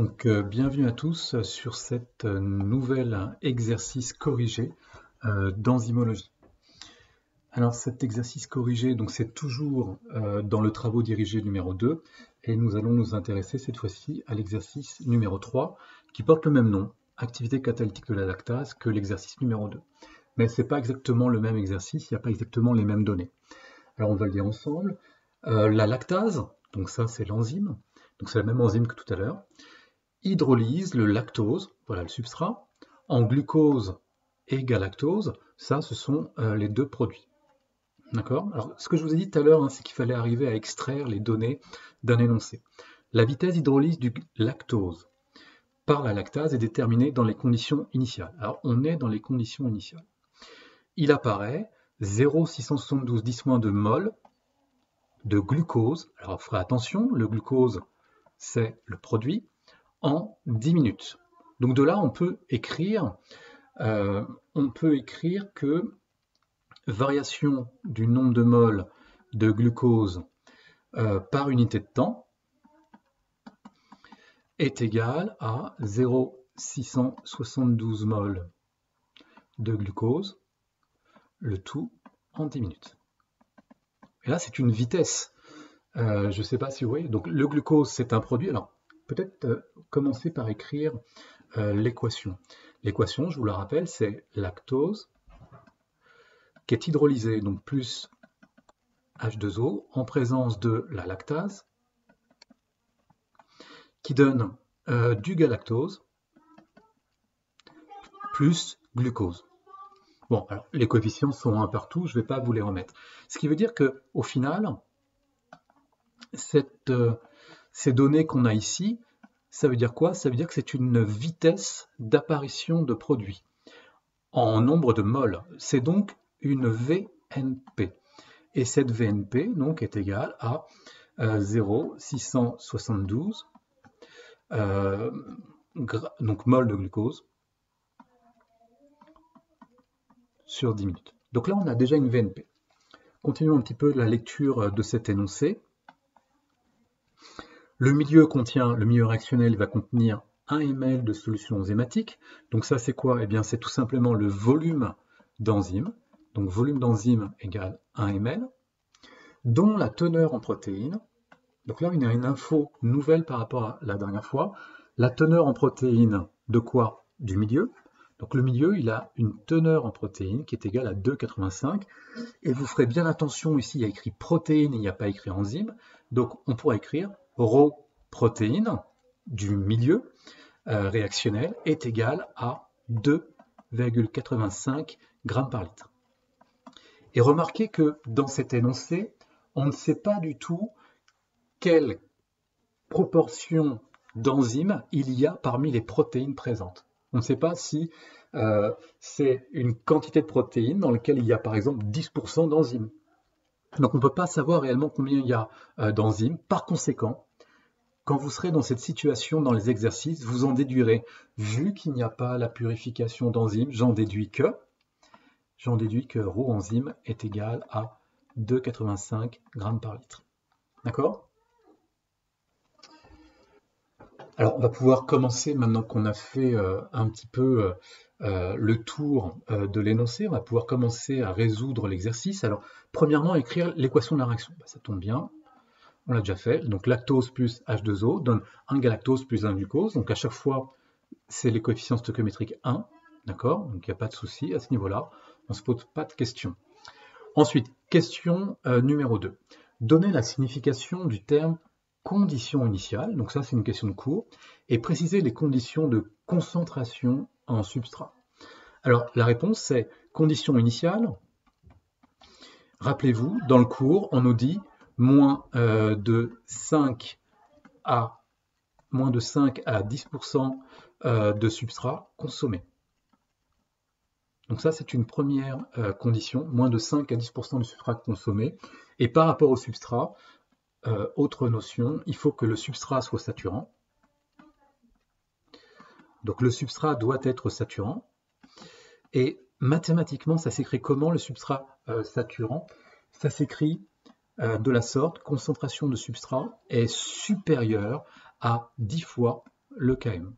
Bienvenue à tous sur cet nouvel exercice corrigé d'enzymologie. Alors cet exercice corrigé, c'est toujours dans le travaux dirigé numéro 2 et nous allons nous intéresser cette fois-ci à l'exercice numéro 3 qui porte le même nom, activité catalytique de la lactase, que l'exercice numéro 2. Mais ce n'est pas exactement le même exercice, il n'y a pas exactement les mêmes données. Alors on va le dire ensemble. La lactase, donc ça c'est l'enzyme, donc c'est la même enzyme que tout à l'heure, hydrolyse le lactose, voilà le substrat, en glucose et galactose, ça ce sont les deux produits. D'accord? Alors ce que je vous ai dit tout à l'heure, c'est qu'il fallait arriver à extraire les données d'un énoncé. La vitesse d'hydrolyse du lactose par la lactase est déterminée dans les conditions initiales. Alors on est dans les conditions initiales. Il apparaît 0,672 10- de mol de glucose. Alors on fera attention, le glucose c'est le produit, en 10 minutes. Donc de là, on peut écrire que variation du nombre de moles de glucose par unité de temps est égale à 0,672 moles de glucose, le tout en 10 minutes. Et là, c'est une vitesse. Je ne sais pas si vous voyez. Donc le glucose, c'est un produit. Alors, peut-être commencer par écrire l'équation. L'équation, je vous la rappelle, c'est lactose qui est hydrolysé, donc plus H2O, en présence de la lactase, qui donne du galactose plus glucose. Bon, alors les coefficients sont 1 partout, je ne vais pas vous les remettre. Ce qui veut dire qu'au final, ces données qu'on a ici, ça veut dire quoi? Ça veut dire que c'est une vitesse d'apparition de produit en nombre de moles. C'est donc une VNP. Et cette VNP donc, est égale à 0,672 donc mol de glucose sur 10 minutes. Donc là, on a déjà une VNP. Continuons un petit peu la lecture de cet énoncé. Le milieu réactionnel va contenir 1 ml de solution enzymatique. Donc ça, c'est quoi? Eh bien, c'est tout simplement le volume d'enzyme. Donc volume d'enzyme égale 1 ml, dont la teneur en protéines. Donc là, on a une info nouvelle par rapport à la dernière fois. La teneur en protéines de quoi? Du milieu. Donc le milieu, il a une teneur en protéines qui est égale à 2,85. Et vous ferez bien attention, ici, il y a écrit protéines, il n'y a pas écrit enzyme. Donc on pourra écrire ρ protéine du milieu réactionnel est égal à 2,85 grammes par litre. Et remarquez que dans cet énoncé, on ne sait pas du tout quelle proportion d'enzymes il y a parmi les protéines présentes. On ne sait pas si c'est une quantité de protéines dans laquelle il y a par exemple 10% d'enzymes. Donc on ne peut pas savoir réellement combien il y a d'enzymes. Par conséquent, quand vous serez dans cette situation dans les exercices, vous en déduirez. Vu qu'il n'y a pas la purification d'enzymes, j'en déduis que ρ enzyme est égal à 2,85 grammes par litre. D'accord? Alors, on va pouvoir commencer, maintenant qu'on a fait un petit peu le tour de l'énoncé, on va pouvoir commencer à résoudre l'exercice. Alors, premièrement, écrire l'équation de la réaction. Ça tombe bien, on l'a déjà fait. Donc, lactose plus H2O donne 1 galactose plus 1 glucose. Donc, à chaque fois, c'est les coefficients stoichiométriques 1. D'accord? Donc, il n'y a pas de souci à ce niveau-là. On ne se pose pas de questions. Ensuite, question numéro 2. Donner la signification du terme condition initiale, donc ça c'est une question de cours, et préciser les conditions de concentration en substrat. Alors la réponse c'est condition initiale. Rappelez-vous, dans le cours, on nous dit moins de 5 à 10% de substrat consommé. Donc ça, c'est une première condition, moins de 5 à 10% de substrat consommé. Et par rapport au substrat, autre notion, il faut que le substrat soit saturant. Donc le substrat doit être saturant. Et mathématiquement, ça s'écrit comment le substrat saturant? Ça s'écrit de la sorte, concentration de substrat est supérieure à 10 fois le km.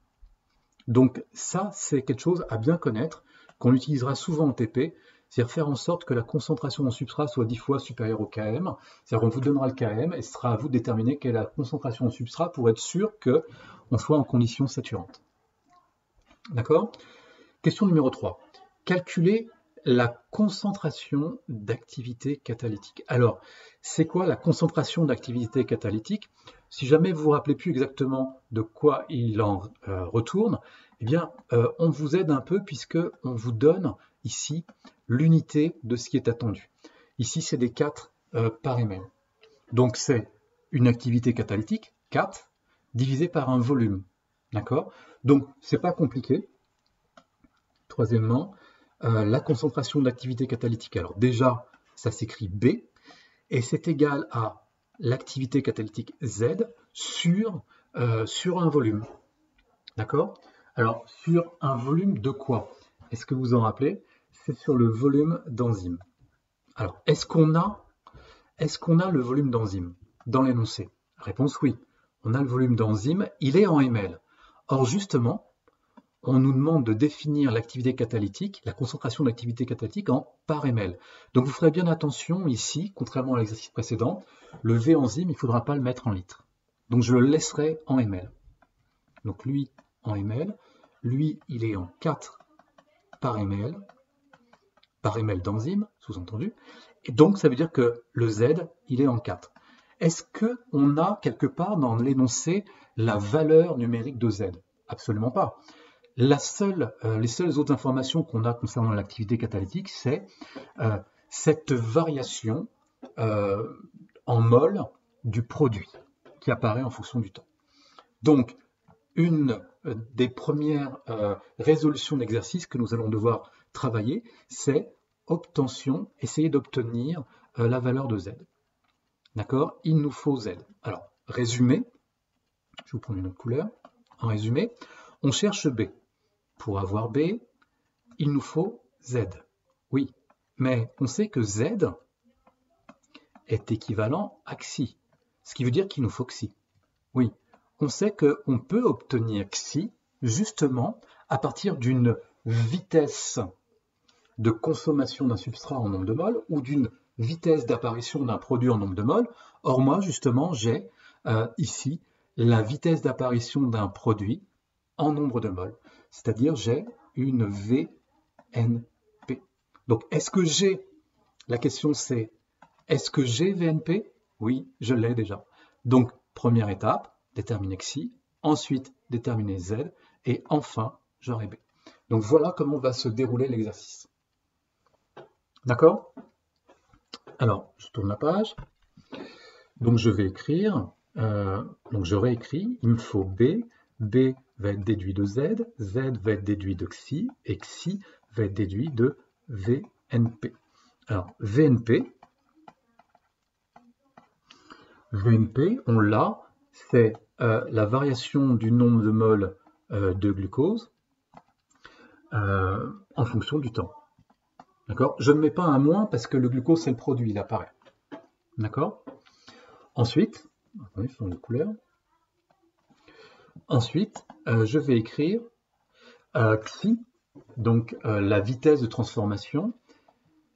Donc ça, c'est quelque chose à bien connaître, qu'on utilisera souvent en TP, c'est-à-dire faire en sorte que la concentration en substrat soit 10 fois supérieure au km. C'est-à-dire qu'on vous donnera le km et ce sera à vous de déterminer quelle est la concentration en substrat pour être sûr qu'on soit en condition saturante. D'accord? Question numéro 3. Calculer la concentration d'activité catalytique. Alors, c'est quoi la concentration d'activité catalytique? Si jamais vous ne vous rappelez plus exactement de quoi il en retourne, eh bien, on vous aide un peu puisque on vous donne ici l'unité de ce qui est attendu. Ici, c'est des 4 par ml. Donc, c'est une activité catalytique, 4, divisé par un volume. D'accord? Donc, c'est pas compliqué. Troisièmement, la concentration d'activité catalytique. Alors déjà, ça s'écrit B, et c'est égal à l'activité catalytique Z sur un volume. D'accord? Alors, sur un volume de quoi? Est-ce que vous en rappelez? C'est sur le volume d'enzyme. Alors, est-ce qu'on a le volume d'enzyme dans l'énoncé? Réponse oui. On a le volume d'enzyme, il est en ml. Or, justement, on nous demande de définir l'activité catalytique, la concentration d'activité catalytique en par ml. Donc vous ferez bien attention ici, contrairement à l'exercice précédent, le V enzyme, il ne faudra pas le mettre en litres. Donc je le laisserai en ml. Donc lui en ml, lui il est en 4 par ml d'enzyme, sous-entendu, et donc ça veut dire que le Z, il est en 4. Est-ce qu'on a quelque part dans l'énoncé la valeur numérique de Z? Absolument pas. Les seules autres informations qu'on a concernant l'activité catalytique, c'est cette variation en mol du produit qui apparaît en fonction du temps. Donc, une des premières résolutions d'exercice que nous allons devoir travailler, c'est essayer d'obtenir la valeur de Z. D'accord? Il nous faut Z. Alors, résumé, je vais vous prendre une autre couleur. En résumé, on cherche B. Pour avoir B, il nous faut Z. Oui, mais on sait que Z est équivalent à Xi, ce qui veut dire qu'il nous faut Xi. Oui, on sait qu'on peut obtenir Xi justement à partir d'une vitesse de consommation d'un substrat en nombre de moles ou d'une vitesse d'apparition d'un produit en nombre de moles. Or moi, justement, j'ai ici la vitesse d'apparition d'un produit en nombre de moles. C'est-à-dire j'ai une VNP. Donc est-ce que j'ai, la question c'est, est-ce que j'ai VNP? Oui, je l'ai déjà. Donc première étape, déterminer Xi, ensuite déterminer Z, et enfin j'aurai B. Donc voilà comment va se dérouler l'exercice. D'accord? Alors, je tourne la page. Donc je vais écrire, donc je réécris, il me faut B, B va être déduit de Z, Z va être déduit de Xi, et Xi va être déduit de VNP. Alors, VNP, on l'a, c'est la variation du nombre de moles de glucose en fonction du temps. D'accord? Je ne mets pas un moins parce que le glucose, c'est le produit, il apparaît. D'accord? Ensuite, attendez, je change de couleur. Ensuite, je vais écrire Xi, donc la vitesse de transformation.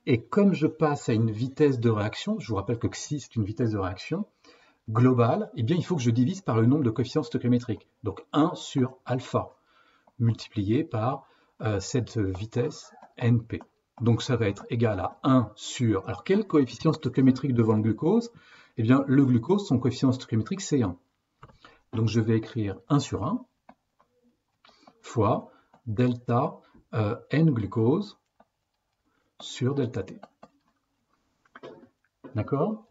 Et comme je passe à une vitesse de réaction, je vous rappelle que Xi, c'est une vitesse de réaction globale, eh bien, il faut que je divise par le nombre de coefficients stoichiométriques. Donc 1 sur alpha, multiplié par cette vitesse NP. Donc ça va être égal à 1 sur... Alors quel coefficient stoichiométrique devant le glucose? Eh bien, le glucose, son coefficient stoichiométrique, c'est 1. Donc je vais écrire 1 sur 1 fois delta N glucose sur delta T. D'accord?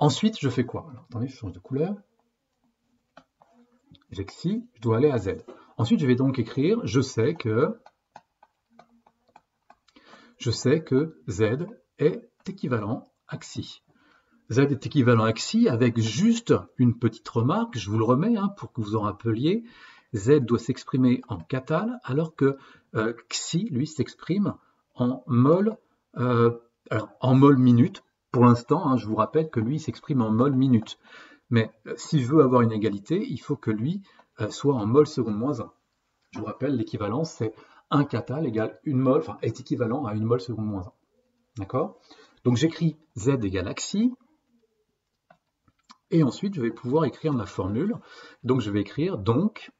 Ensuite, je fais quoi? Alors, attendez, je change de couleur. J'ai Xi, je dois aller à Z. Ensuite, je vais donc écrire, je sais que Z est équivalent à Xi. Z est équivalent à Xi avec juste une petite remarque, je vous le remets pour que vous en rappeliez. Z doit s'exprimer en catal alors que Xi, lui, s'exprime en mol, en mol minute. Pour l'instant, je vous rappelle que lui s'exprime en mol minute. Mais si je veux avoir une égalité, il faut que lui soit en mol seconde moins 1. Je vous rappelle, l'équivalence, c'est 1 catal égale 1 mol, enfin, est équivalent à 1 mol seconde moins 1. D'accord? Donc j'écris Z égale axi, et ensuite je vais pouvoir écrire ma formule. Donc je vais écrire donc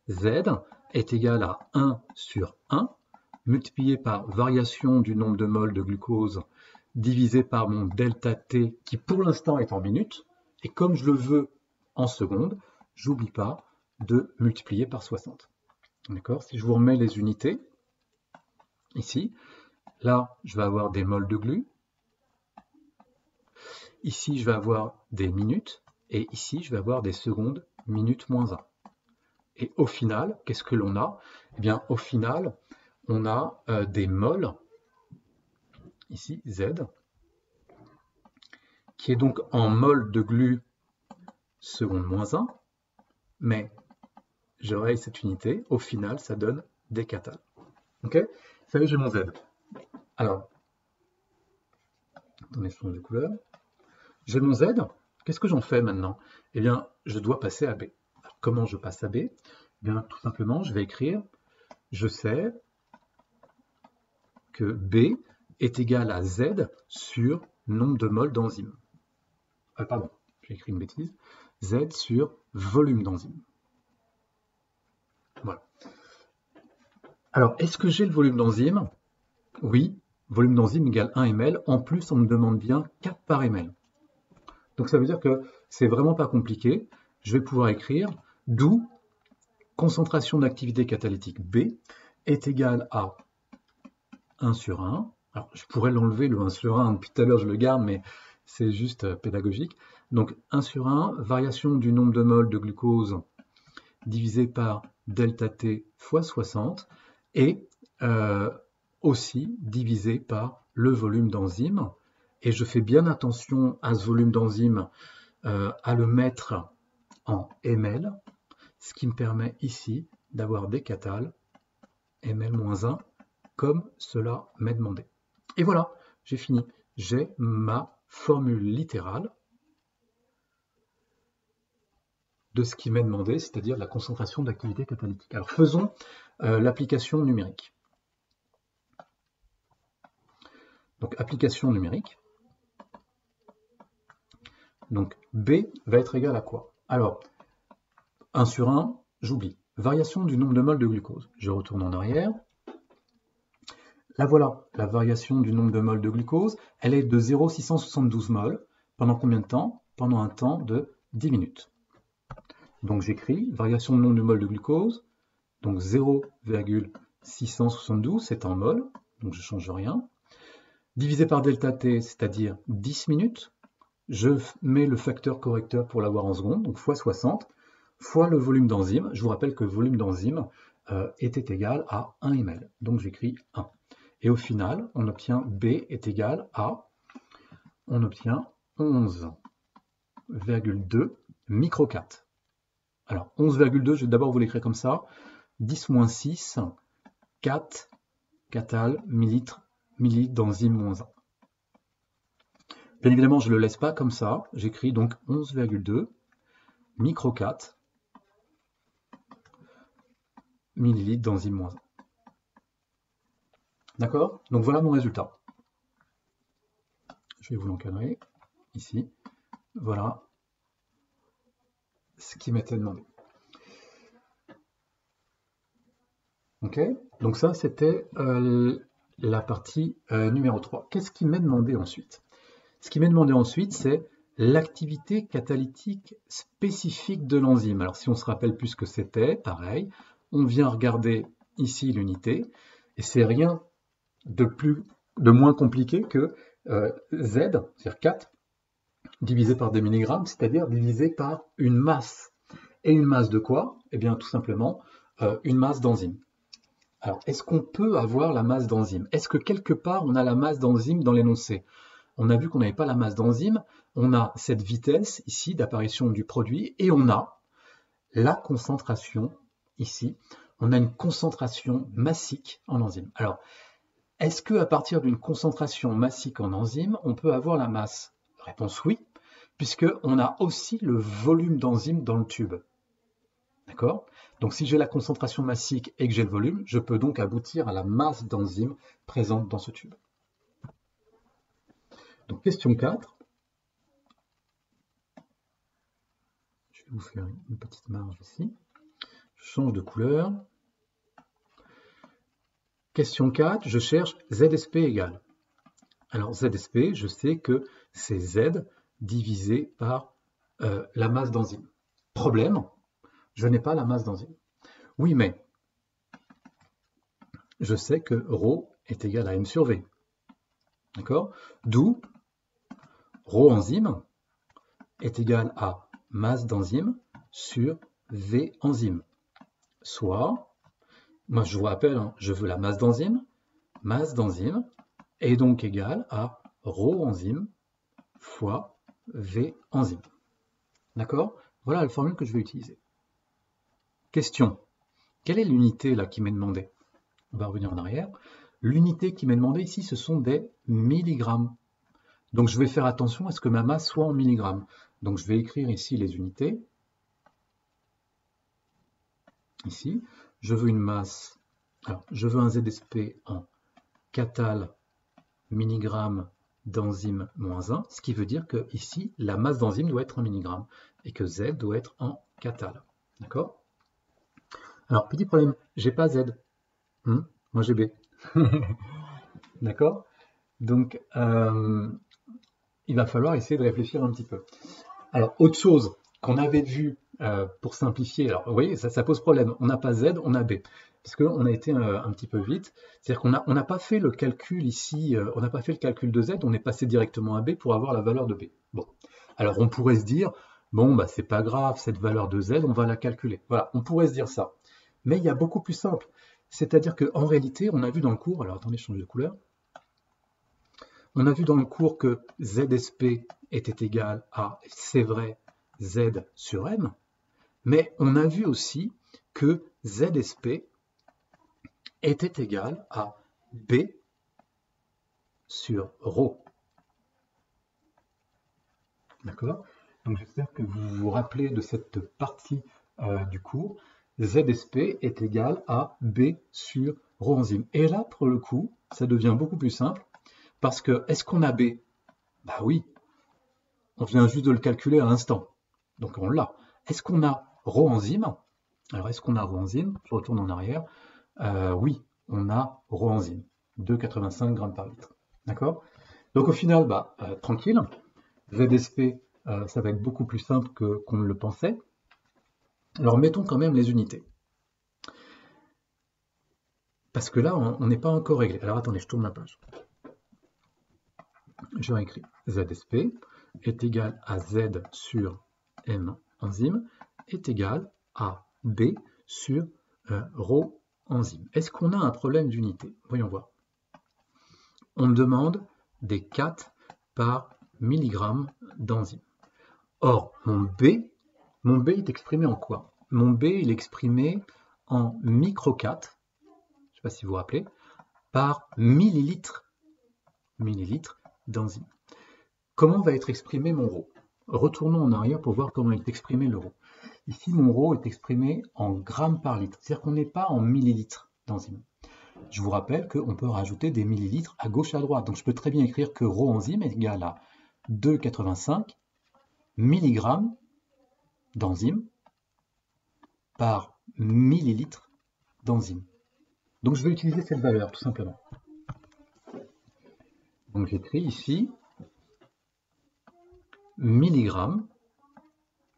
Z est égal à 1 sur 1, multiplié par variation du nombre de moles de glucose, divisé par mon delta T, qui pour l'instant est en minutes, et comme je le veux en secondes, j'oublie pas de multiplier par 60. D'accord? Si je vous remets les unités, ici, là, je vais avoir des moles de glu, ici, je vais avoir des minutes, et ici, je vais avoir des secondes, minutes moins 1. Et au final, qu'est-ce que l'on a? Eh bien, au final, on a des moles, ici, Z, qui est donc en mol de glu seconde moins 1, mais je raye cette unité, au final, ça donne des catals. Ok? Ça y est, j'ai mon Z. Alors, attendez, je change de couleur. J'ai mon Z, qu'est-ce que j'en fais maintenant? Eh bien, je dois passer à B. Alors, comment je passe à B? Eh bien, tout simplement, je vais écrire, je sais que B est égal à Z sur nombre de moles d'enzyme. Pardon, j'ai écrit une bêtise. Z sur volume d'enzyme. Voilà. Alors, est-ce que j'ai le volume d'enzyme? Oui, volume d'enzyme égale 1 ml. En plus, on me demande bien 4 par ml. Donc ça veut dire que c'est vraiment pas compliqué. Je vais pouvoir écrire d'où concentration d'activité catalytique B est égale à 1 sur 1. Alors je pourrais l'enlever le 1 sur 1, depuis tout à l'heure je le garde, mais c'est juste pédagogique. Donc 1 sur 1, variation du nombre de moles de glucose divisé par delta T fois 60, et aussi divisé par le volume d'enzyme. Et je fais bien attention à ce volume d'enzyme, à le mettre en ml, ce qui me permet ici d'avoir des catals ml-1, comme cela m'est demandé. Et voilà, j'ai fini. J'ai ma formule littérale de ce qui m'est demandé, c'est-à-dire la concentration d'activité catalytique. Alors faisons l'application numérique. Donc application numérique. Donc B va être égal à quoi? Alors, 1 sur 1, j'oublie. Variation du nombre de moles de glucose. Je retourne en arrière. Là voilà, la variation du nombre de moles de glucose, elle est de 0,672 moles. Pendant combien de temps? Pendant un temps de 10 minutes. Donc j'écris variation du nombre de moles de glucose, donc 0,672, c'est en moles, donc je ne change rien. Divisé par delta T, c'est-à-dire 10 minutes. Je mets le facteur correcteur pour l'avoir en secondes, donc fois 60, fois le volume d'enzyme. Je vous rappelle que le volume d'enzyme était égal à 1 ml, donc j'écris 1. Et au final, on obtient B est égal à, on obtient 11,2 microcat. Alors 11,2, je vais d'abord vous l'écrire comme ça, 10 moins 6, 4 catal millilitres d'enzyme moins 1. Bien évidemment, je ne le laisse pas comme ça, j'écris donc 11,2 microcat millilitres d'enzyme moins 1. D'accord? Donc voilà mon résultat. Je vais vous l'encadrer ici. Voilà ce qui m'était demandé. Ok? Donc ça, c'était la partie numéro 3. Qu'est-ce qui m'est demandé ensuite? Ce qui m'est demandé ensuite, c'est l'activité catalytique spécifique de l'enzyme. Alors si on se rappelle plus ce que c'était, pareil, on vient regarder ici l'unité, et c'est rien de moins compliqué que Z, c'est-à-dire 4, divisé par des milligrammes, c'est-à-dire divisé par une masse. Et une masse de quoi? Eh bien tout simplement une masse d'enzyme. Alors, est-ce qu'on peut avoir la masse d'enzyme? Est-ce que quelque part on a la masse d'enzyme dans l'énoncé? On a vu qu'on n'avait pas la masse d'enzyme, on a cette vitesse ici d'apparition du produit, et on a la concentration ici. On a une concentration massique en enzyme. Alors, est-ce qu'à partir d'une concentration massique en enzyme, on peut avoir la masse? Réponse oui, puisqu'on a aussi le volume d'enzyme dans le tube. D'accord? Donc si j'ai la concentration massique et que j'ai le volume, je peux donc aboutir à la masse d'enzyme présente dans ce tube. Donc question 4. Je vais vous faire une petite marge ici. Je change de couleur. Question 4, je cherche ZSP égale. Alors ZSP, je sais que c'est Z divisé par la masse d'enzyme. Problème, je n'ai pas la masse d'enzyme. Oui, mais je sais que ρ est égal à M sur V. D'accord? D'où ρ enzyme est égal à masse d'enzyme sur V enzyme. Soit, moi je vous rappelle, hein, je veux la masse d'enzyme est donc égale à ρ enzyme fois V enzyme. D'accord? Voilà la formule que je vais utiliser. Question. Quelle est l'unité là qui m'est demandée? On va revenir en arrière. L'unité qui m'est demandée ici, ce sont des milligrammes. Donc je vais faire attention à ce que ma masse soit en milligrammes. Donc je vais écrire ici les unités. Ici, je veux une masse. Alors, je veux un ZSP en catal milligrammes d'enzyme moins 1, ce qui veut dire que ici, la masse d'enzyme doit être en milligrammes et que Z doit être en catal. D'accord? Alors, petit problème, j'ai pas Z. Moi, j'ai B. D'accord? Donc, il va falloir essayer de réfléchir un petit peu. Alors, autre chose qu'on avait vu pour simplifier, alors vous voyez, ça pose problème. On n'a pas Z, on a B. Parce qu'on a été un petit peu vite. C'est-à-dire qu'on n'a pas fait le calcul ici, on n'a pas fait le calcul de Z, on est passé directement à B pour avoir la valeur de B. Bon. Alors, on pourrait se dire, bon, bah, c'est pas grave, cette valeur de Z, on va la calculer. Voilà, on pourrait se dire ça. Mais il y a beaucoup plus simple. C'est-à-dire qu'en réalité, on a vu dans le cours, alors attendez, je change de couleur. On a vu dans le cours que ZSP était égal à, c'est vrai, Z sur M, mais on a vu aussi que ZSP était égal à B sur ρ. D'accord? Donc j'espère que vous vous rappelez de cette partie du cours. ZSP est égal à B sur ρ enzyme. Et là, pour le coup, ça devient beaucoup plus simple, parce que, est-ce qu'on a B? Bah oui, on vient juste de le calculer à l'instant. Donc on l'a. Est-ce qu'on a ρ enzyme? Alors est-ce qu'on a ρ enzyme? Je retourne en arrière. Oui, on a ρ enzyme, 2,85 grammes par litre. D'accord? Donc au final, bah, tranquille. ZSP, ça va être beaucoup plus simple qu'on ne le pensait. Alors mettons quand même les unités. Parce que là, on n'est pas encore réglé. Alors attendez, je tourne la page. Je réécris. ZSP est égal à Z sur M enzyme est égal à B sur ρ enzyme. Est-ce qu'on a un problème d'unité? Voyons voir. On me demande des 4 par milligramme d'enzyme. Or, mon B est exprimé en quoi? Mon B, il est exprimé en microcat, je ne sais pas si vous vous rappelez, par millilitre d'enzyme. Comment va être exprimé mon ρ? Retournons en arrière pour voir comment est exprimé le ρ. Ici, mon ρ est exprimé en grammes par litre, c'est-à-dire qu'on n'est pas en millilitres d'enzyme. Je vous rappelle qu'on peut rajouter des millilitres à gauche et à droite, donc je peux très bien écrire que ρ enzyme est égal à 2,85 mg d'enzyme par millilitre d'enzyme. Donc je vais utiliser cette valeur, tout simplement. Donc j'écris ici milligramme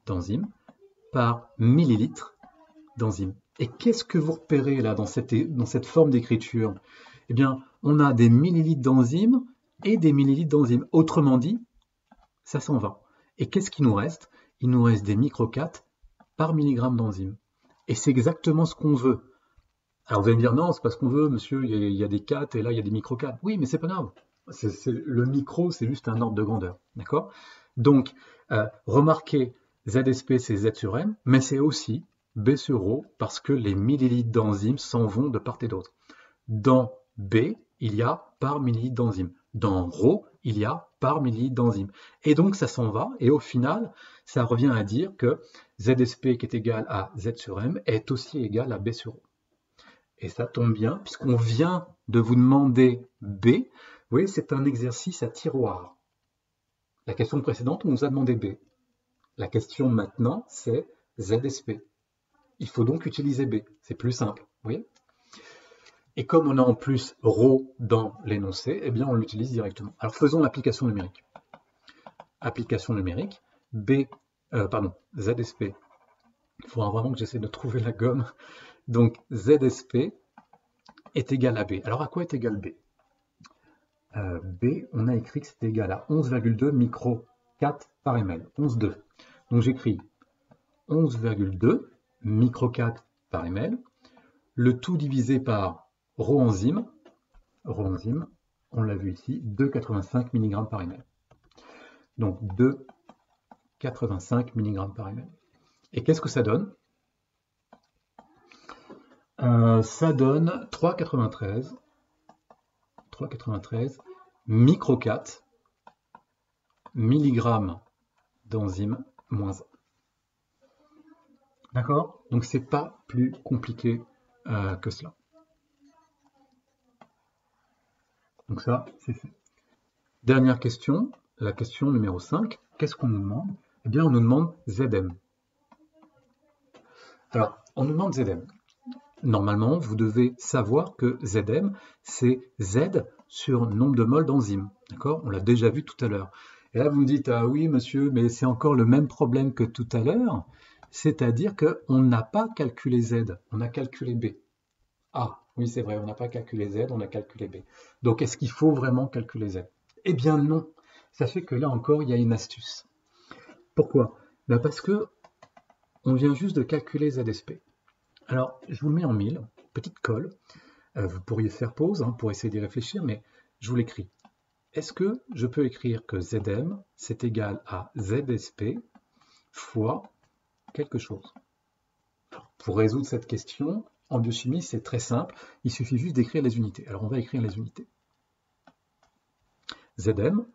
d'enzyme par millilitre d'enzyme. Et qu'est-ce que vous repérez là dans cette forme d'écriture? Eh bien, on a des millilitres d'enzyme et des millilitres d'enzyme. Autrement dit, ça s'en va. Et qu'est-ce qu'il nous reste? Il nous reste des microcats par milligramme d'enzyme. Et c'est exactement ce qu'on veut. Alors vous allez me dire, non, c'est pas ce qu'on veut, monsieur, il y a des 4 et là il y a des microcats. Oui, mais c'est pas grave. Le micro, c'est juste un ordre de grandeur. D'accord? Donc, remarquez, ZSP, c'est Z sur M, mais c'est aussi B sur ρ, parce que les millilitres d'enzyme s'en vont de part et d'autre. Dans B, il y a par millilitre d'enzyme. dans ρ, il y a par millilitre d'enzyme. Et donc ça s'en va, et au final, ça revient à dire que ZSP qui est égal à Z sur M est aussi égal à B sur ρ. Et ça tombe bien, puisqu'on vient de vous demander B. Vous voyez, c'est un exercice à tiroir. La question précédente, on nous a demandé B. La question maintenant, c'est ZSP. Il faut donc utiliser B. C'est plus simple, vous voyez ? Et comme on a en plus ρ dans l'énoncé, eh bien on l'utilise directement. Alors faisons l'application numérique. Application numérique, ZSP. Il faudra vraiment que j'essaie de trouver la gomme. Donc ZSP est égal à B. Alors à quoi est égal B ? B, on a écrit que c'était égal à 11,2 micro-4 par ml. 11,2. Donc j'écris 11,2 micro-4 par ml. Le tout divisé par ρ enzyme, on l'a vu ici, 2,85 mg par ml. Donc 2,85 mg par ml. Et qu'est-ce que ça donne ? Ça donne 3,93 micro-4 mg d'enzyme moins 1. D'accord ? Donc c'est pas plus compliqué que cela. Donc ça, c'est fait. Dernière question, la question numéro 5. Qu'est-ce qu'on nous demande ? Eh bien, on nous demande Zm. Alors, on nous demande Zm. Normalement, vous devez savoir que Zm, c'est Z sur nombre de moles d'enzyme. D'accord ? On l'a déjà vu tout à l'heure. Et là, vous me dites, ah oui, monsieur, mais c'est encore le même problème que tout à l'heure. C'est-à-dire qu'on n'a pas calculé Z, on a calculé B. Ah, oui, c'est vrai, on n'a pas calculé Z, on a calculé B. Donc, est-ce qu'il faut vraiment calculer Z? Eh bien non. Ça fait que là encore, il y a une astuce. Pourquoi? Parce que on vient juste de calculer ZSP. Alors, je vous le mets en 1000, petite colle. Vous pourriez faire pause pour essayer d'y réfléchir, mais je vous l'écris. Est-ce que je peux écrire que Zm, c'est égal à ZSP fois quelque chose? Alors, pour résoudre cette question, en biochimie, c'est très simple. Il suffit juste d'écrire les unités. Alors, on va écrire les unités. Zm,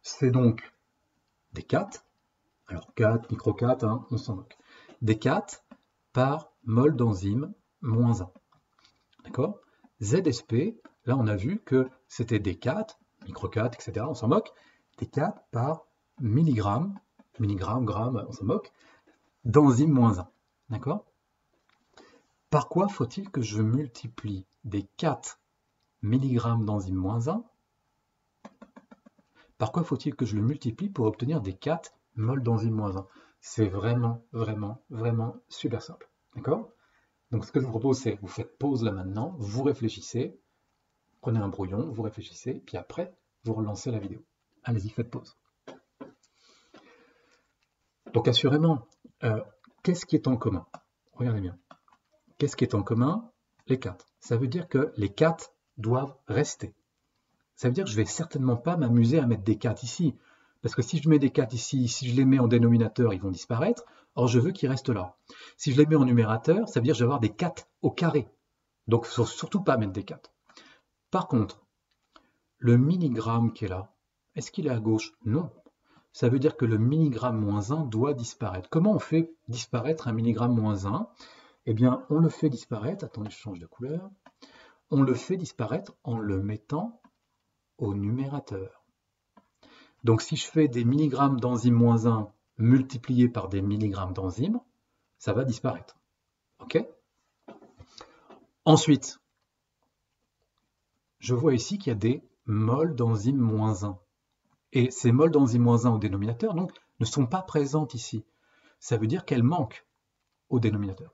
c'est donc des 4. Alors, 4, micro 4, on s'en moque. Des 4 par mol d'enzyme moins 1. D'accord? ZSP, là, on a vu que c'était des 4, micro 4, etc. On s'en moque. Des 4 par milligramme, gramme, on s'en moque, d'enzyme moins 1. D'accord? Par quoi faut-il que je multiplie des 4 mg d'enzyme moins 1? Par quoi faut-il que je le multiplie pour obtenir des 4 mol d'enzyme moins 1? C'est vraiment, vraiment, vraiment super simple. D'accord? Donc ce que je vous propose, c'est vous faites pause là maintenant, vous réfléchissez, prenez un brouillon, vous réfléchissez, puis après, vous relancez la vidéo. Allez-y, faites pause. Donc assurément, qu'est-ce qui est en commun? Regardez bien. Qu'est-ce qui est en commun? Les 4. Ça veut dire que les 4 doivent rester. Ça veut dire que je ne vais certainement pas m'amuser à mettre des 4 ici. Parce que si je mets des 4 ici, si je les mets en dénominateur, ils vont disparaître. Or, je veux qu'ils restent là. Si je les mets en numérateur, ça veut dire que je vais avoir des 4 au carré. Donc, il ne faut surtout pas mettre des 4. Par contre, le milligramme qui est là, est-ce qu'il est à gauche? Non. Ça veut dire que le milligramme moins 1 doit disparaître. Comment on fait disparaître un milligramme moins 1? Eh bien, on le fait disparaître. Attendez, je change de couleur. On le fait disparaître en le mettant au numérateur. Donc si je fais des milligrammes d'enzyme moins 1 multipliés par des milligrammes d'enzyme, ça va disparaître. Ok? Ensuite, je vois ici qu'il y a des moles d'enzyme moins 1. Et ces moles d'enzyme moins 1 au dénominateur donc, ne sont pas présentes ici. Ça veut dire qu'elles manquent au dénominateur.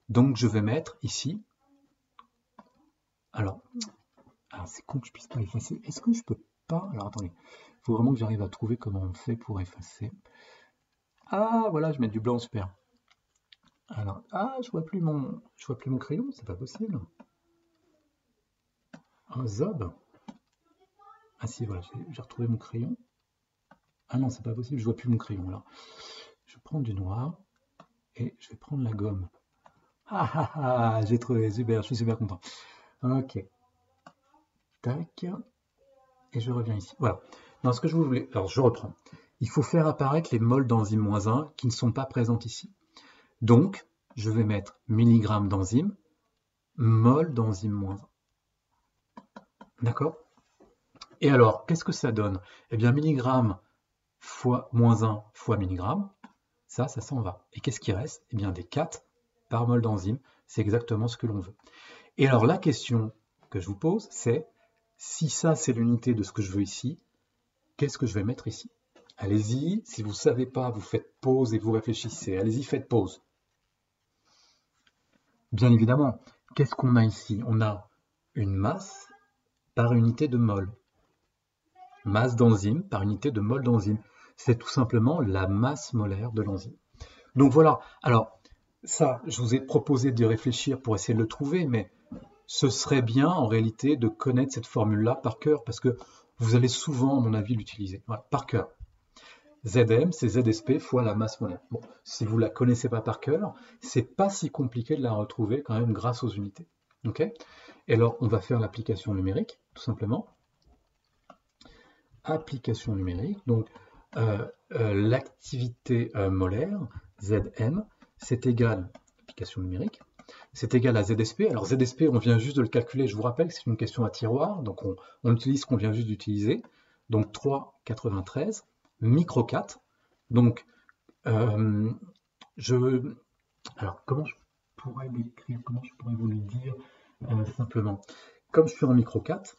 Donc je vais mettre ici. Alors c'est con que je puisse pas effacer. Est-ce que je peux pas? Alors attendez, il faut vraiment que j'arrive à trouver comment on fait pour effacer. Ah voilà, je mets du blanc, super. Alors, je vois plus mon crayon, c'est pas possible. Un zob. Ah si, voilà, j'ai retrouvé mon crayon. Ah non, c'est pas possible, je vois plus mon crayon. Alors, je prends du noir et je vais prendre la gomme. J'ai trouvé, super, je suis super content. Ok. Tac. et je reviens ici. Voilà. Dans ce que je voulais, alors je reprends. Il faut faire apparaître les moles d'enzyme -1 qui ne sont pas présentes ici. Donc, je vais mettre milligrammes d'enzyme, mol d'enzyme -1. D'accord? Et alors, qu'est-ce que ça donne? Eh bien, milligramme fois -1 fois milligramme, ça s'en va. Et qu'est-ce qui reste? Eh bien, des 4 par mol d'enzyme, c'est exactement ce que l'on veut. Et alors, la question que je vous pose, c'est, si ça, c'est l'unité de ce que je veux ici, qu'est-ce que je vais mettre ici? Allez-y, si vous ne savez pas, vous faites pause et vous réfléchissez. Allez-y, faites pause. Bien évidemment, qu'est-ce qu'on a ici? On a une masse par unité de mol. Masse d'enzyme par unité de mol d'enzyme. C'est tout simplement la masse molaire de l'enzyme. Donc voilà, alors ça, je vous ai proposé de réfléchir pour essayer de le trouver, mais ce serait bien en réalité de connaître cette formule-là par cœur, parce que vous allez souvent, à mon avis, l'utiliser. Voilà, par cœur. Zm, c'est ZSP fois la masse molaire. Bon, si vous ne la connaissez pas par cœur, c'est pas si compliqué de la retrouver quand même grâce aux unités. Ok? Et alors, on va faire l'application numérique, tout simplement. Application numérique, donc l'activité molaire, Zm, c'est égal, application numérique, c'est égal à ZSP. Alors ZSP, on vient juste de le calculer, je vous rappelle que c'est une question à tiroir, donc on utilise ce qu'on vient juste d'utiliser, donc 3,93, micro 4, donc alors comment je pourrais l'écrire, comment je pourrais vous le dire simplement, comme je suis en micro 4,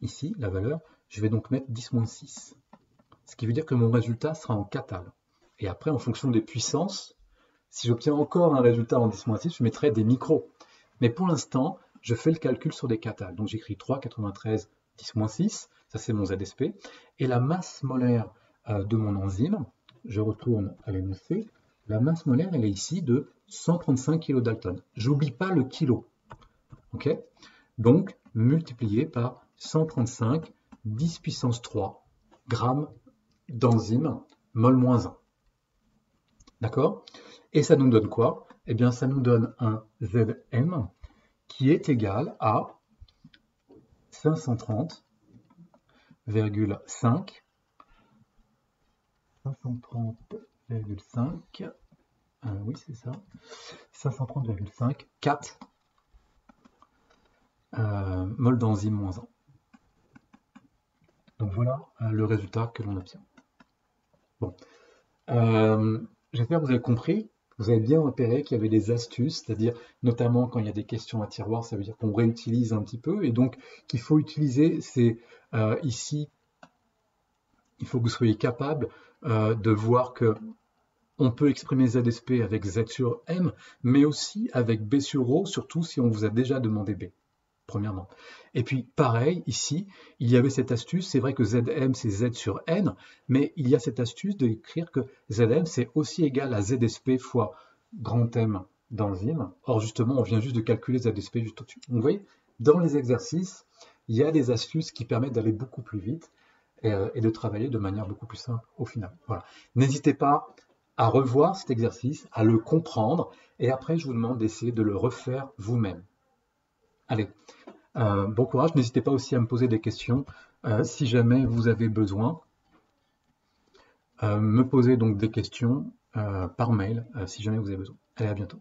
ici, la valeur, je vais donc mettre 10-6. Ce qui veut dire que mon résultat sera en catal. Et après, en fonction des puissances, si j'obtiens encore un résultat en 10-6, je mettrai des micros. Mais pour l'instant, je fais le calcul sur des catals. Donc j'écris 3,93 10-6, ça c'est mon ZSP. Et la masse molaire de mon enzyme, je retourne à l'énoncé, la masse molaire, elle est ici de 135 kDalton. J'oublie pas le kilo. Ok? Donc, multiplié par 135 10 puissance 3 grammes d'enzyme mol-1. D'accord? Et ça nous donne quoi? Eh bien, ça nous donne un Zm qui est égal à 530,5 oui, c'est ça, 530,5 4 mol d'enzyme -1. Donc voilà le résultat que l'on obtient. Bon, j'espère que vous avez compris. Vous avez bien repéré qu'il y avait des astuces, c'est-à-dire notamment quand il y a des questions à tiroir, ça veut dire qu'on réutilise un petit peu, et donc qu'il faut utiliser, c'est ici, il faut que vous soyez capable de voir que on peut exprimer ZSP avec Z sur M, mais aussi avec B sur Rho, surtout si on vous a déjà demandé B, premièrement. Et puis, pareil, ici, il y avait cette astuce, c'est vrai que Zm, c'est Z sur N, mais il y a cette astuce d'écrire que Zm, c'est aussi égal à ZSP fois grand M d'enzyme. Or, justement, on vient juste de calculer ZSP juste au-dessus. Donc, vous voyez, dans les exercices, il y a des astuces qui permettent d'aller beaucoup plus vite et de travailler de manière beaucoup plus simple au final. Voilà. N'hésitez pas à revoir cet exercice, à le comprendre, et après, je vous demande d'essayer de le refaire vous-même. Allez, bon courage, n'hésitez pas aussi à me poser des questions si jamais vous avez besoin. Me poser donc des questions par mail si jamais vous avez besoin. Allez, à bientôt.